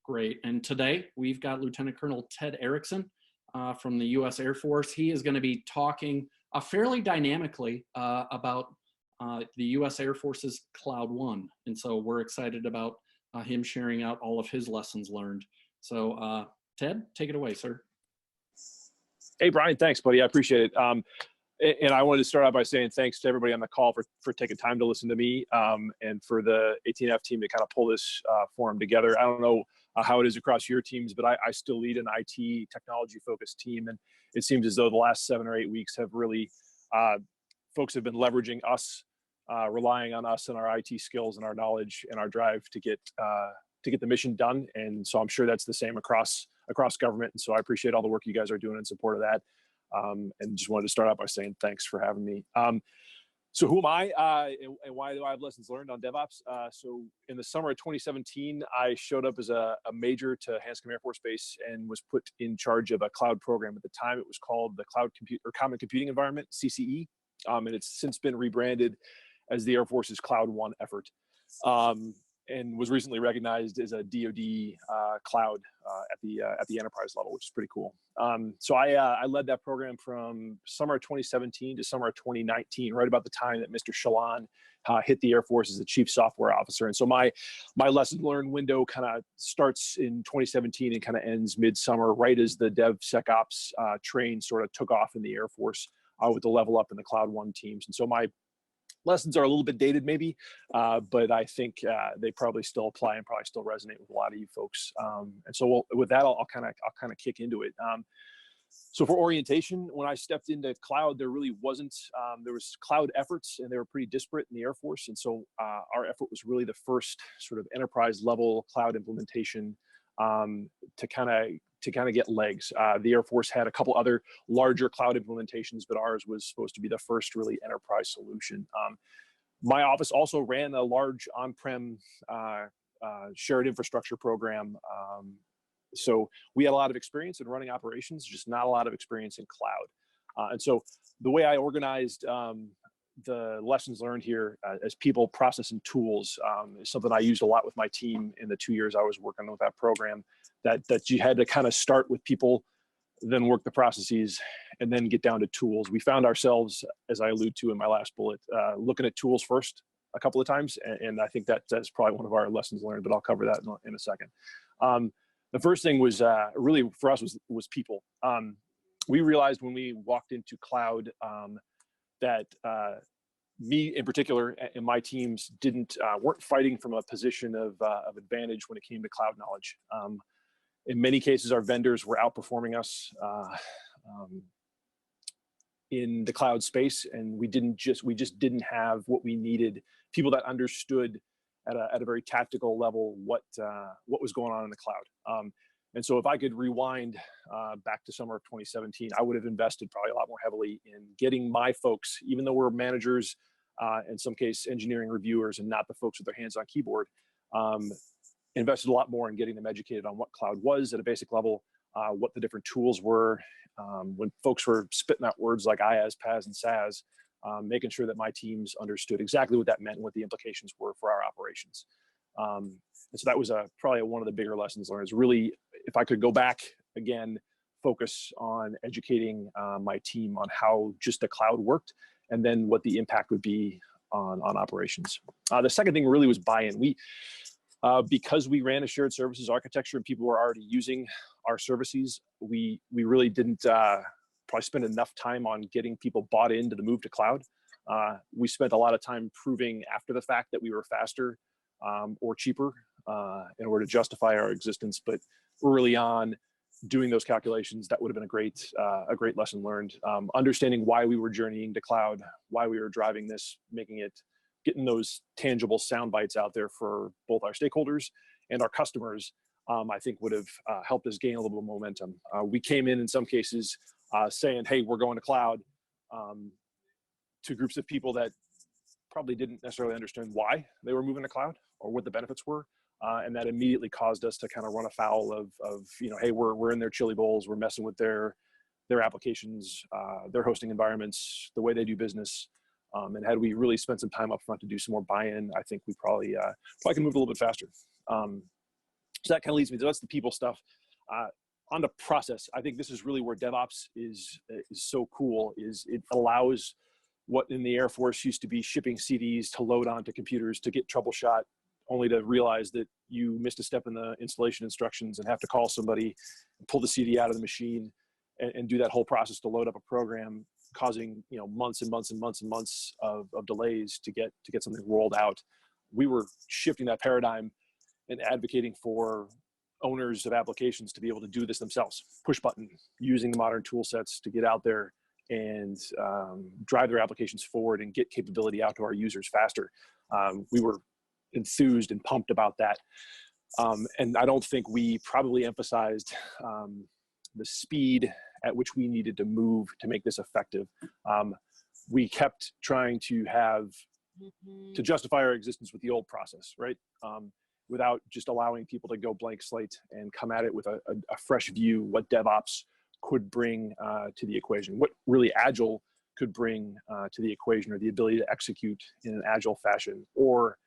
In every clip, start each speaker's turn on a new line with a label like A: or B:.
A: Great. And today we've got Lieutenant Colonel Ted Erickson from the U.S. Air Force. He is going to be talking fairly dynamically about the U.S. Air Force's Cloud One. And so we're excited about him sharing out all of his lessons learned. So Ted, take it away, sir.
B: Hey, Brian, thanks, buddy. I appreciate it. And I wanted to start out by saying thanks to everybody on the call for taking time to listen to me and for the ATNF team to kind of pull this forum together. I don't know how it is across your teams, but I still lead an IT technology-focused team, and it seems as though the last 7 or 8 weeks have really, folks have been leveraging us, relying on us and our IT skills and our knowledge and our drive to get the mission done. And so I'm sure that's the same across government. And so I appreciate all the work you guys are doing in support of that. And just wanted to start out by saying thanks for having me. So who am I and why do I have lessons learned on DevOps? So in the summer of 2017, I showed up as a major to Hanscom Air Force Base and was put in charge of a cloud program. At the time, it was called the Common Computing Environment, CCE, and it's since been rebranded as the Air Force's Cloud One effort. And was recently recognized as a DoD cloud at the enterprise level, which is pretty cool. So I led that program from summer of 2017 to summer of 2019, right about the time that Mr. Shalon hit the Air Force as the chief software officer. And so my lesson learned window kind of starts in 2017 and kind of ends midsummer, right as the DevSecOps train sort of took off in the Air Force with the level up in the Cloud One teams. And so my lessons are a little bit dated maybe, but I think they probably still apply and probably still resonate with a lot of you folks. And so with that, I'll kind of kick into it. So for orientation, when I stepped into cloud, there really wasn't, there was cloud efforts and they were pretty disparate in the Air Force. And so our effort was really the first sort of enterprise level cloud implementation to kind of get legs. The Air Force had a couple other larger cloud implementations, but ours was supposed to be the first really enterprise solution. My office also ran a large on-prem shared infrastructure program. So we had a lot of experience in running operations, just not a lot of experience in cloud. And so the way I organized the lessons learned here as people, process, and tools is something I used a lot with my team in the 2 years I was working with that program, that you had to kind of start with people, then work the processes, and then get down to tools. We found ourselves, as I allude to in my last bullet, looking at tools first a couple of times, and I think that's probably one of our lessons learned, but I'll cover that in a second. The first thing was really for us was people. We realized when we walked into cloud that me in particular and my teams weren't fighting from a position of advantage when it came to cloud knowledge. In many cases, our vendors were outperforming us in the cloud space, and we just didn't have what we needed. People that understood at a very tactical level what was going on in the cloud. And so if I could rewind back to summer of 2017, I would have invested probably a lot more heavily in getting my folks, even though we're managers, in some case engineering reviewers and not the folks with their hands on keyboard, invested a lot more in getting them educated on what cloud was at a basic level, what the different tools were. When folks were spitting out words like IaaS, PaaS, and SaaS, making sure that my teams understood exactly what that meant and what the implications were for our operations. And so that was probably one of the bigger lessons learned, is really, if I could go back again, focus on educating my team on how just the cloud worked and then what the impact would be on operations. The second thing really was buy-in. Because we ran a shared services architecture and people were already using our services, we really didn't probably spend enough time on getting people bought into the move to cloud. We spent a lot of time proving after the fact that we were faster or cheaper in order to justify our existence. But early on, doing those calculations, that would have been a great lesson learned. Understanding why we were journeying to cloud, why we were driving this, getting those tangible sound bites out there for both our stakeholders and our customers, I think would have helped us gain a little bit of momentum. We came in some cases saying, hey, we're going to cloud, to groups of people that probably didn't necessarily understand why they were moving to cloud or what the benefits were. And that immediately caused us to kind of run afoul of hey, we're in their chili bowls, we're messing with their applications, their hosting environments, the way they do business. And had we really spent some time up front to do some more buy-in, I think we probably can move a little bit faster. So that kind of leads me to, that's the people stuff. On the process, I think this is really where DevOps is so cool, is it allows what in the Air Force used to be shipping CDs to load onto computers to get troubleshot, only to realize that you missed a step in the installation instructions and have to call somebody and pull the CD out of the machine and do that whole process to load up a program, causing months and months and months and months of delays to get something rolled out. We were shifting that paradigm and advocating for owners of applications to be able to do this themselves, push button, using the modern tool sets to get out there and drive their applications forward and get capability out to our users faster. We were enthused and pumped about that. And I don't think we probably emphasized the speed at which we needed to move to make this effective. We kept trying to justify our existence with the old process, right? Without just allowing people to go blank slate and come at it with a fresh view, what DevOps could bring to the equation, what really Agile could bring to the equation, or the ability to execute in an Agile fashion, or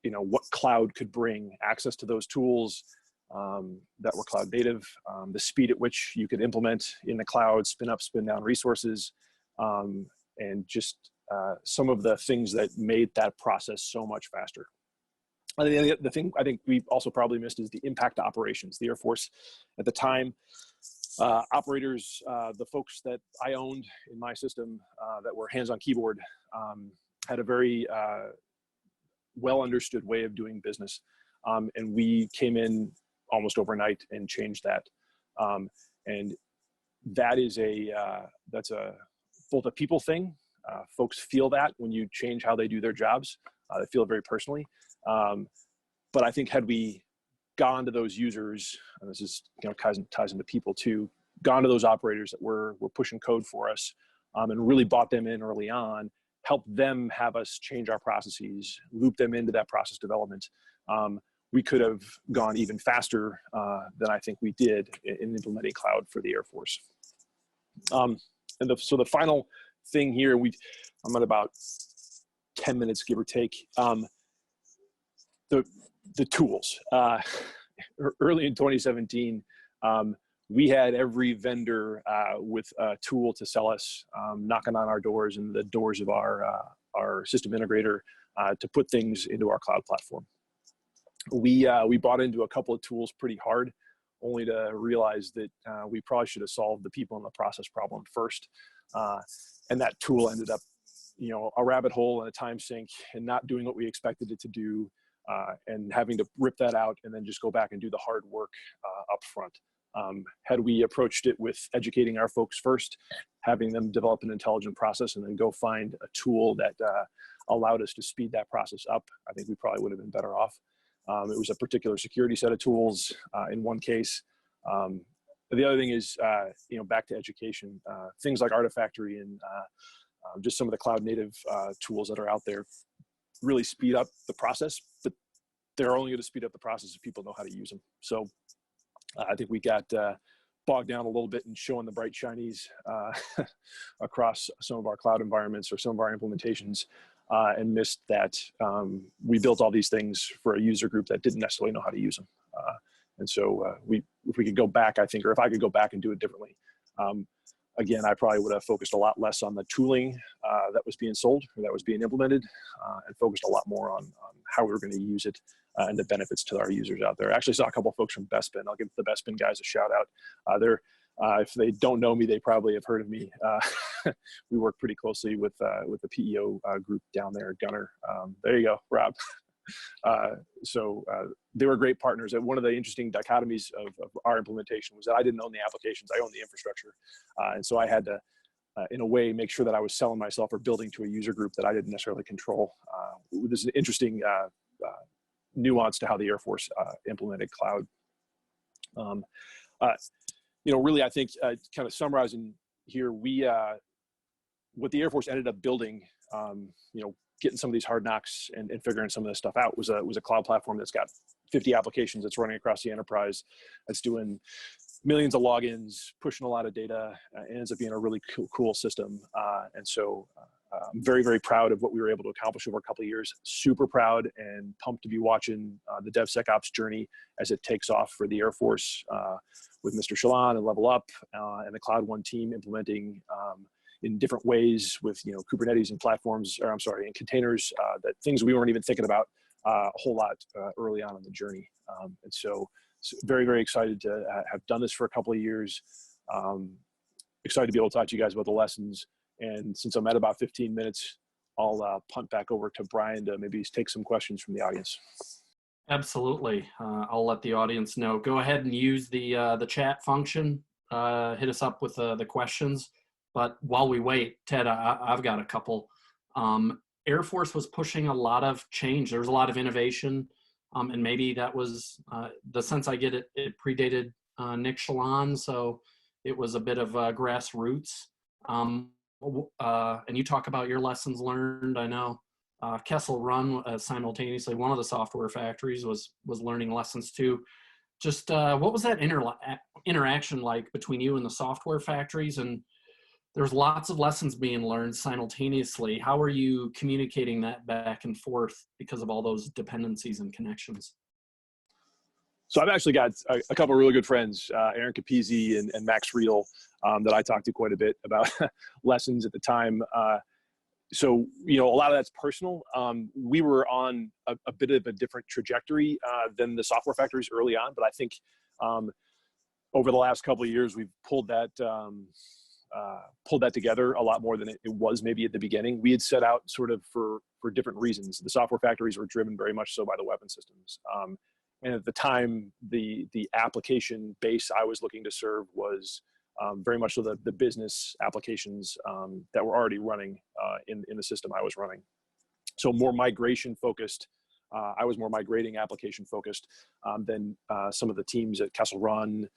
B: what cloud could bring, access to those tools that were cloud native, the speed at which you could implement in the cloud, spin up, spin down resources, and just some of the things that made that process so much faster. And the thing I think we also probably missed is the impact to operations. The Air Force at the time, operators, the folks that I owned in my system that were hands-on keyboard, had a very well understood way of doing business. And we came in almost overnight and changed that. And that is that's both a people thing. Folks feel that when you change how they do their jobs, they feel it very personally. But I think had we gone to those users, and this is ties into people too, gone to those operators that were pushing code for us, and really bought them in early on, helped them have us change our processes, loop them into that process development, we could have gone even faster than I think we did in implementing cloud for the Air Force. So the final thing here, I'm at about 10 minutes, give or take. The tools. Early in 2017, we had every vendor with a tool to sell us, knocking on our doors and the doors of our system integrator to put things into our cloud platform. We bought into a couple of tools pretty hard, only to realize that we probably should have solved the people and the process problem first. And that tool ended up, a rabbit hole and a time sink, and not doing what we expected it to do, and having to rip that out and then just go back and do the hard work up front. Had we approached it with educating our folks first, having them develop an intelligent process, and then go find a tool that allowed us to speed that process up, I think we probably would have been better off. It was a particular security set of tools in one case. The other thing is, back to education, things like Artifactory and just some of the cloud native tools that are out there really speed up the process, but they're only going to speed up the process if people know how to use them. So I think we got bogged down a little bit in showing the bright shinies across some of our cloud environments or some of our implementations, and missed that we built all these things for a user group that didn't necessarily know how to use them. And so if we could go back, I think, or if I could go back and do it differently, again, I probably would have focused a lot less on the tooling that was being sold or that was being implemented, and focused a lot more on how we were going to use it and the benefits to our users out there. I actually saw a couple of folks from Bespin. I'll give the Bespin guys a shout out. If they don't know me, they probably have heard of me. We work pretty closely with the PEO group down there, Gunner. There you go, Rob. So they were great partners. And one of the interesting dichotomies of our implementation was that I didn't own the applications, I owned the infrastructure. And so I had to, in a way, make sure that I was selling myself or building to a user group that I didn't necessarily control. There's an interesting nuance to how the Air Force implemented cloud. Really, I think kind of summarizing here, what the Air Force ended up building, getting some of these hard knocks and figuring some of this stuff out was a cloud platform that's got 50 applications that's running across the enterprise, that's doing millions of logins, pushing a lot of data, and ends up being a really cool system. And so I'm very, very proud of what we were able to accomplish over a couple of years. Super proud and pumped to be watching the DevSecOps journey as it takes off for the Air Force with Mr. Shalon and Level Up and the Cloud One team implementing in different ways with Kubernetes and platforms, or I'm sorry, and containers, that things we weren't even thinking about a whole lot early on in the journey. And so very, very excited to have done this for a couple of years. Excited to be able to talk to you guys about the lessons. And since I'm at about 15 minutes, I'll punt back over to Brian to maybe take some questions from the audience.
A: Absolutely. I'll let the audience know. Go ahead and use the chat function. Hit us up with the questions. But while we wait, Ted, I've got a couple. Air Force was pushing a lot of change. There was a lot of innovation. And maybe that was, the sense I get it predated Nick Shalon. So it was a bit of grassroots. And you talk about your lessons learned. I know Kessel Run simultaneously, one of the software factories was learning lessons too. Just what was that interaction like between you and the software factories? And there's lots of lessons being learned simultaneously. How are you communicating that back and forth because of all those dependencies and connections?
B: So I've actually got a couple of really good friends, Aaron Capizzi and Max Riedel, that I talked to quite a bit about lessons at the time. So, a lot of that's personal. We were on a bit of a different trajectory than the software factories early on, but I think over the last couple of years, we've pulled that together a lot more than it was maybe at the beginning. We had set out sort of for different reasons. The software factories were driven very much so by the weapon systems. And at the time, the application base I was looking to serve was very much so the business applications that were already running in the system I was running. So more migration focused. I was more migrating application focused than some of the teams at Kessel Run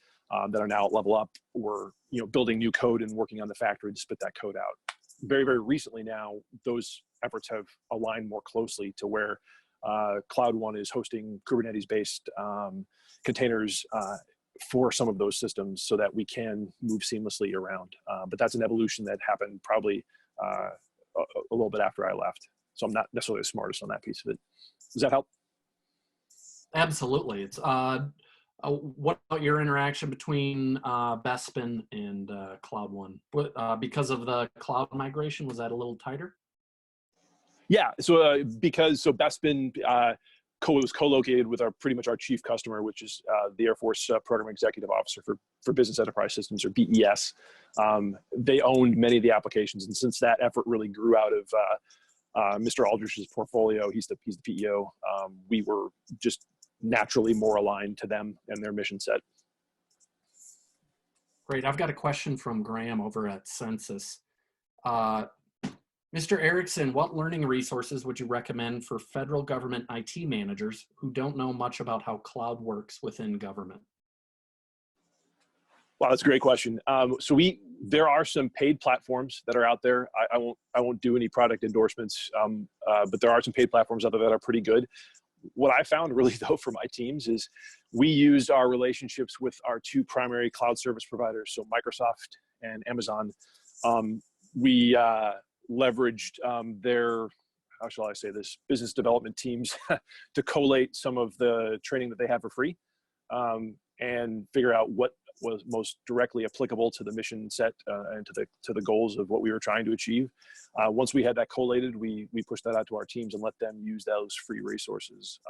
B: that are now at Level Up were building new code and working on the factory to spit that code out. Very, very recently now, those efforts have aligned more closely to where Cloud One is hosting Kubernetes-based containers for some of those systems so that we can move seamlessly around. But that's an evolution that happened probably a little bit after I left. So I'm not necessarily the smartest on that piece of it. Does that help?
A: Absolutely. It's what about your interaction between Bespin and Cloud One? Because of the cloud migration, was that a little tighter?
B: Yeah, so Bespin was co-located with pretty much our chief customer, which is the Air Force Program Executive Officer for Business Enterprise Systems, or BES. They owned many of the applications, and since that effort really grew out of Mr. Aldrich's portfolio, he's the PEO. We were just naturally more aligned to them and their mission set.
A: Great. I've got a question from Graham over at Census. Mr. Erickson, what learning resources would you recommend for federal government IT managers who don't know much about how cloud works within government?
B: Wow, that's a great question. So there are some paid platforms that are out there. I won't do any product endorsements, but there are some paid platforms out there that are pretty good. What I found really though for my teams is we used our relationships with our two primary cloud service providers, so Microsoft and Amazon. We leveraged their, how shall I say this, business development teams to collate some of the training that they have for free and figure out what was most directly applicable to the mission set and to the goals of what we were trying to achieve. Once we had that collated, we pushed that out to our teams and let them use those free resources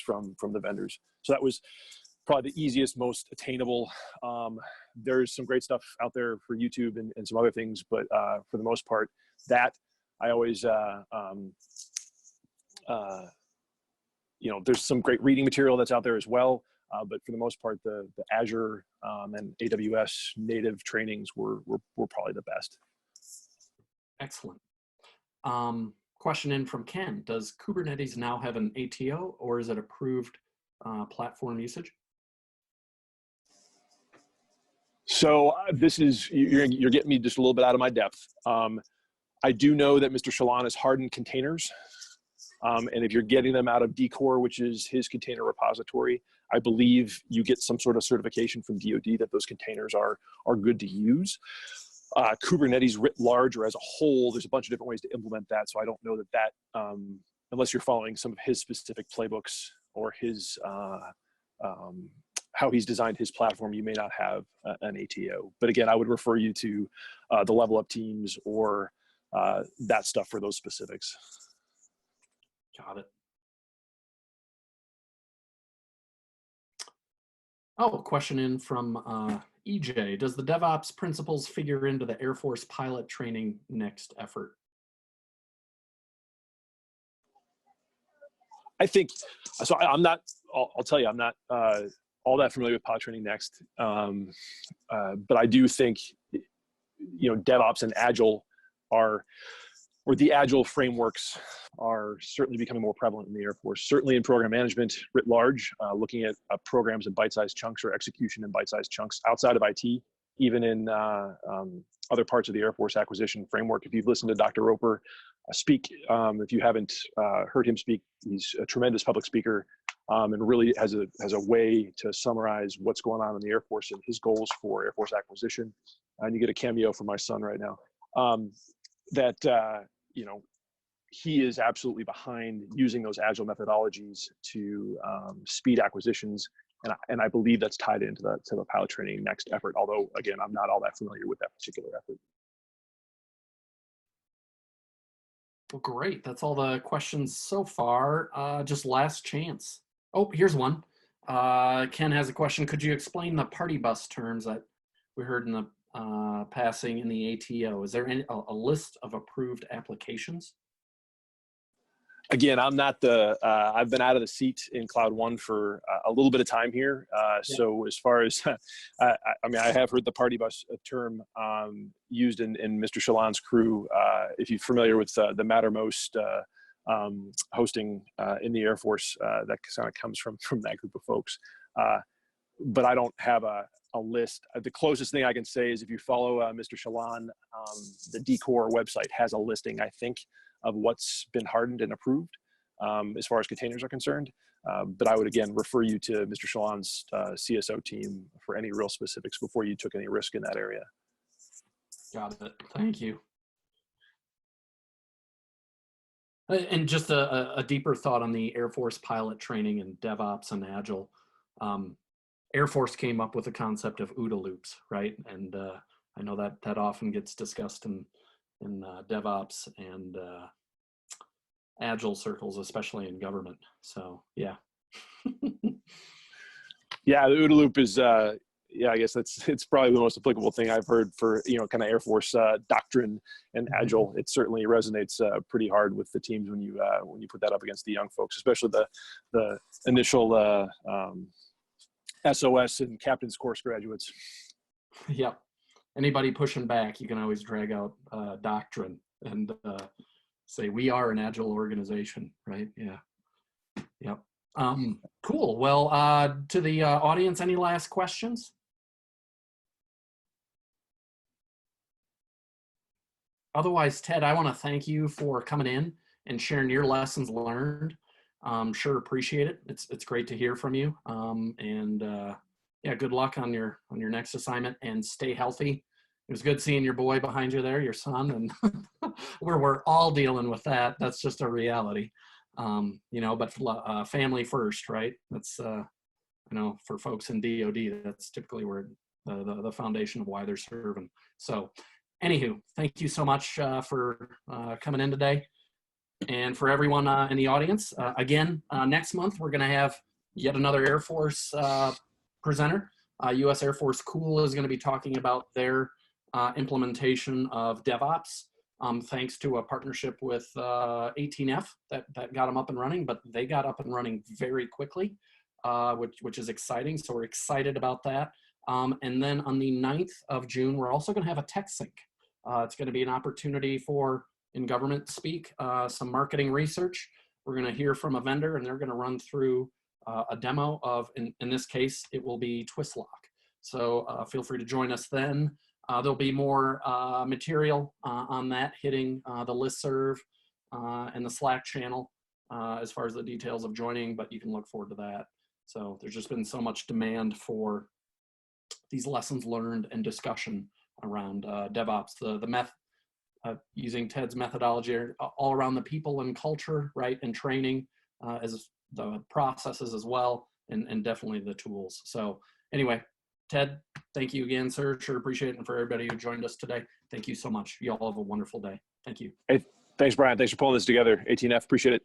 B: from the vendors. So that was probably the easiest, most attainable. There's some great stuff out there for YouTube and some other things, but for the most part, that I always, there's some great reading material that's out there as well. But for the most part, the Azure and AWS native trainings were probably the best.
A: Excellent. Question in from Ken. Does Kubernetes now have an ATO, or is it approved platform usage?
B: So this is, you're getting me just a little bit out of my depth. I do know that Mr. Shalon has hardened containers. And if you're getting them out of DCOR, which is his container repository, I believe you get some sort of certification from DoD that those containers are good to use. Kubernetes writ large or as a whole, there's a bunch of different ways to implement that. So I don't know that unless you're following some of his specific playbooks or his how he's designed his platform, you may not have an ATO. But again, I would refer you to the level up teams or that stuff for those specifics.
A: Got it. Oh, question in from EJ. Does the DevOps principles figure into the Air Force pilot training next effort?
B: I think, so I'm not, I'll tell you, I'm not all that familiar with pilot training next. But I do think, DevOps and Agile or the Agile frameworks are certainly becoming more prevalent in the Air Force, certainly in program management writ large, looking at programs in bite-sized chunks or execution in bite-sized chunks outside of IT, even in other parts of the Air Force acquisition framework. If you've listened to Dr. Roper speak, if you haven't heard him speak, he's a tremendous public speaker and really has a way to summarize what's going on in the Air Force and his goals for Air Force acquisition. And you get a cameo from my son right now. He is absolutely behind using those Agile methodologies to speed acquisitions. And I believe that's tied into the pilot training next effort. Although, again, I'm not all that familiar with that particular effort.
A: Well, great. That's all the questions so far. Just last chance. Oh, here's one. Ken has a question. Could you explain the party bus terms that we heard in the passing in the ATO? Is there a list of approved applications?
B: Again, I'm not I've been out of the seat in Cloud One for a little bit of time here. So as far as, I have heard the party bus term used in Mr. Shalon's crew. If you're familiar with the Mattermost hosting in the Air Force, that kind of comes from that group of folks. But I don't have a list. The closest thing I can say is if you follow Mr. Shalon, the DCOR website has a listing, I think, of what's been hardened and approved as far as containers are concerned. But I would, again, refer you to Mr. Shalon's CSO team for any real specifics before you took any risk in that area.
A: Got it. Thank you. And just a deeper thought on the Air Force pilot training and DevOps and Agile. Air Force came up with the concept of OODA loops, right? And I know that often gets discussed in DevOps and Agile circles, especially in government. So yeah.
B: Yeah, the OODA loop is, I guess it's probably the most applicable thing I've heard for, kind of Air Force doctrine and Agile. It certainly resonates pretty hard with the teams when you put that up against the young folks, especially the initial SOS and captain's course graduates.
A: Yep. Anybody pushing back, you can always drag out doctrine and say we are an Agile organization, right? Yeah. Yep. Cool. Well, to the audience, any last questions? Otherwise, Ted, I want to thank you for coming in and sharing your lessons learned. Sure appreciate it. It's great to hear from you. Yeah, good luck on your next assignment and stay healthy. It was good seeing your boy behind you there, your son, and we're all dealing with that. That's just a reality. But family first, right? That's for folks in DoD, that's typically where the foundation of why they're serving. So, anywho, thank you so much for coming in today. And for everyone in the audience, again, next month, we're going to have yet another Air Force presenter. U.S. Air Force Cool is going to be talking about their implementation of DevOps, thanks to a partnership with 18F that got them up and running, but they got up and running very quickly, which is exciting. So we're excited about that. And then on the 9th of June, we're also going to have a tech sync. It's going to be an opportunity for, in government speak, some marketing research. We're going to hear from a vendor and they're going to run through a demo of, in this case, it will be Twistlock. So feel free to join us then. There'll be more material on that hitting the listserv and the Slack channel as far as the details of joining, but you can look forward to that. So there's just been so much demand for these lessons learned and discussion around DevOps, using Ted's methodology all around the people and culture, right, and training, as the processes as well, and definitely the tools. So anyway, Ted, thank you again, sir. Sure appreciate it. And for everybody who joined us today, thank you so much. You all have a wonderful day. Thank you.
B: Hey, thanks, Brian. Thanks for pulling this together. 18F, appreciate it.